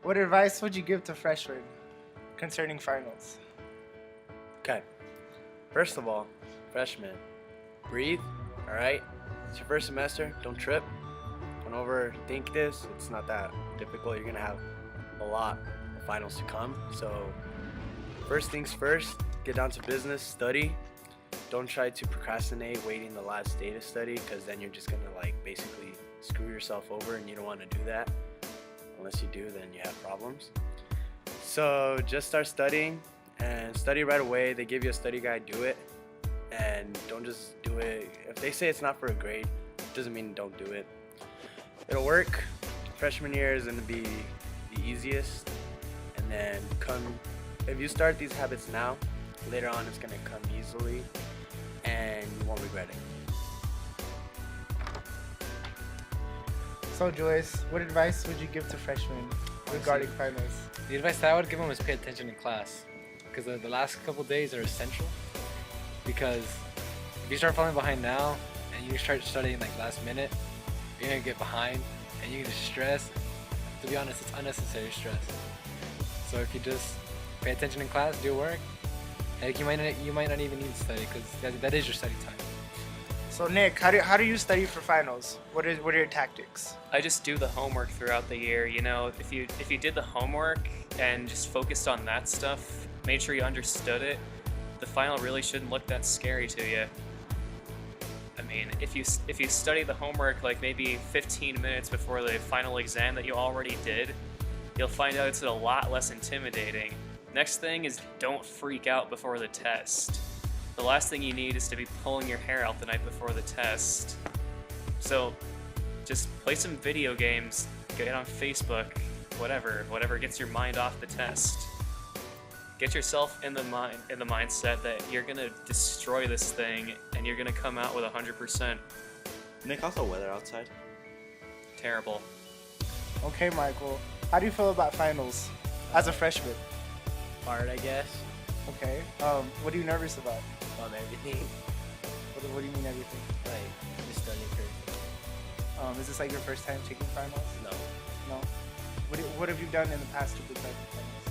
What advice would you give to freshmen concerning finals? Okay. First of all, freshmen, breathe, alright? It's your first semester, don't trip. Don't overthink this. It's not that difficult. You're gonna have a lot of finals to come. So first things first, get down to business, study. Don't try to procrastinate waiting the last day to study, because then you're just gonna basically screw yourself over, and you don't want to do that. Unless you do, then you have problems. So just start studying and study right away. They give you a study guide, do it, and don't just do it. If they say it's not for a grade, it doesn't mean don't do it. It'll work. Freshman year is gonna be the easiest, and then if you start these habits now, later on it's gonna come easily, and you won't regret it. So, Joyce, what advice would you give to freshmen regarding finals? The advice that I would give them is pay attention in class, because the last couple days are essential. Because if you start falling behind now and you start studying last minute, you're gonna get behind and you're gonna stress. To be honest, it's unnecessary stress. So if you just pay attention in class, do your work, you might not even need to study, because that is your study time. So, Nick, how do you study for finals? What are your tactics? I just do the homework throughout the year. You know, if you did the homework and just focused on that stuff, made sure you understood it, the final really shouldn't look that scary to you. I mean, if you study the homework maybe 15 minutes before the final exam that you already did, you'll find out it's a lot less intimidating. Next thing is, don't freak out before the test. The last thing you need is to be pulling your hair out the night before the test. So just play some video games, get on Facebook, whatever gets your mind off the test. Get yourself in the mindset that you're gonna destroy this thing and you're gonna come out with 100%. Nick, how's the weather outside? Terrible. Okay, Michael, how do you feel about finals as a freshman? Hard, I guess. Okay. What are you nervous about? Everything. What do you mean everything? Just studying for. Is this your first time taking finals? No. No. What have you done in the past to prepare for finals?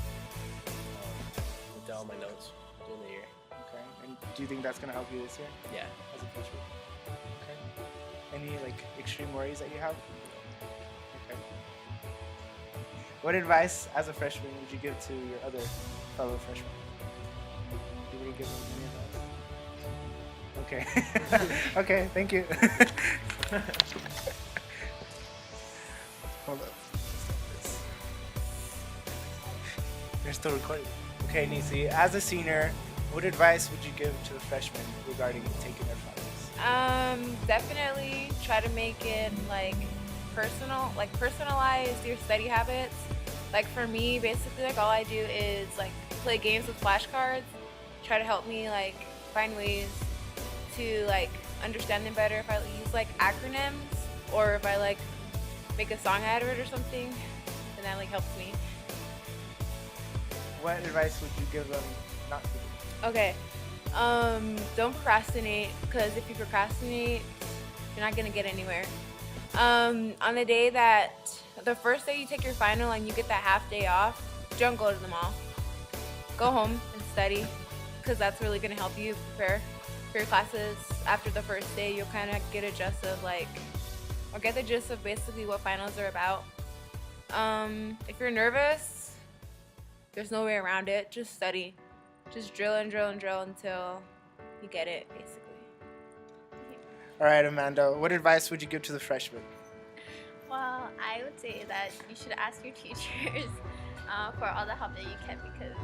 Wrote down my notes during the year. Okay. And do you think that's gonna help you this year Yeah. as a freshman? Okay. Any extreme worries that you have? Okay. What advice as a freshman would you give to your other fellow freshmen? Do you give them any advice? Okay. Okay, thank you. Hold up. You're still recording. Okay, Nisi, as a senior, what advice would you give to the freshmen regarding taking their finals? Definitely try to make it personal, personalize your study habits. For me, basically, all I do is play games with flashcards, try to help me find ways to understand them better. If I use acronyms, or if I make a song out of it or something, then that helps me. What advice would you give them not to do? Okay, don't procrastinate, because if you procrastinate, you're not gonna get anywhere. On the first day you take your final and you get that half day off, don't go to the mall. Go home and study, because that's really gonna help you prepare for your classes. After the first day, you'll kind of get a gist of get the gist of basically what finals are about. If you're nervous, there's no way around it. Just study. Just drill and drill and drill until you get it, basically. All right, Amanda, what advice would you give to the freshmen? Well, I would say that you should ask your teachers for all the help that you can, because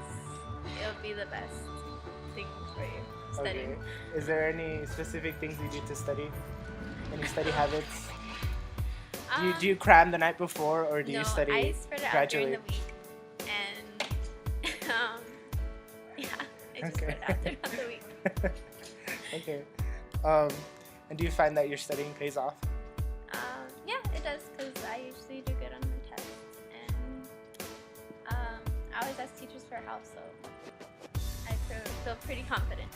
it'll be the best thing for you studying. Okay. Is there any specific things you do to study? Any study habits? Do you cram the night before, or do you study I spread it out during the week, and yeah, I just spread it out throughout the week. Okay. And do you find that your studying pays off? Yeah, it does, because I usually do good on my tests, and I always ask teachers for help, so I feel pretty confident.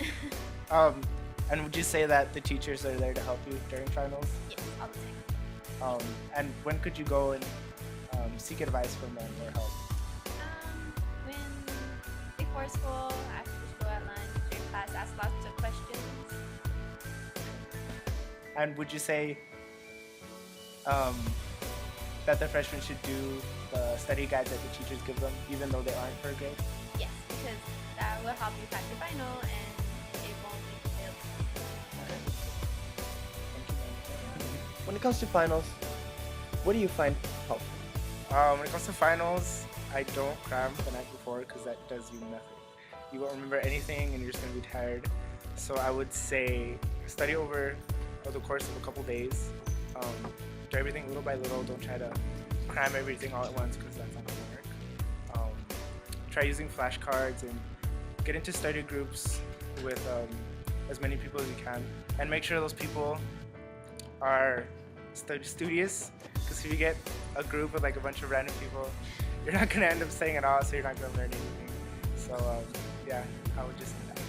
And would you say that the teachers are there to help you during finals? Yes, all the time. And when could you go and seek advice from them or help? before school, after school, at lunch, during class, ask lots of questions. And would you say that the freshmen should do the study guides that the teachers give them, even though they aren't per grade? Yes, because that will help you pass your final and it won't make you fail. Thank you, ma'am. When it comes to finals, what do you find helpful? When it comes to finals, I don't cram the night before because that does you nothing. You won't remember anything and you're just going to be tired. So I would say study over the course of a couple days. Do everything little by little. Don't try to cram everything all at once because that's not going to work. Try using flashcards and get into study groups with as many people as you can. And make sure those people are studious, because if you get a group with like a bunch of random people, you're not going to end up staying at all, so you're not going to learn anything. So yeah, I would just say that.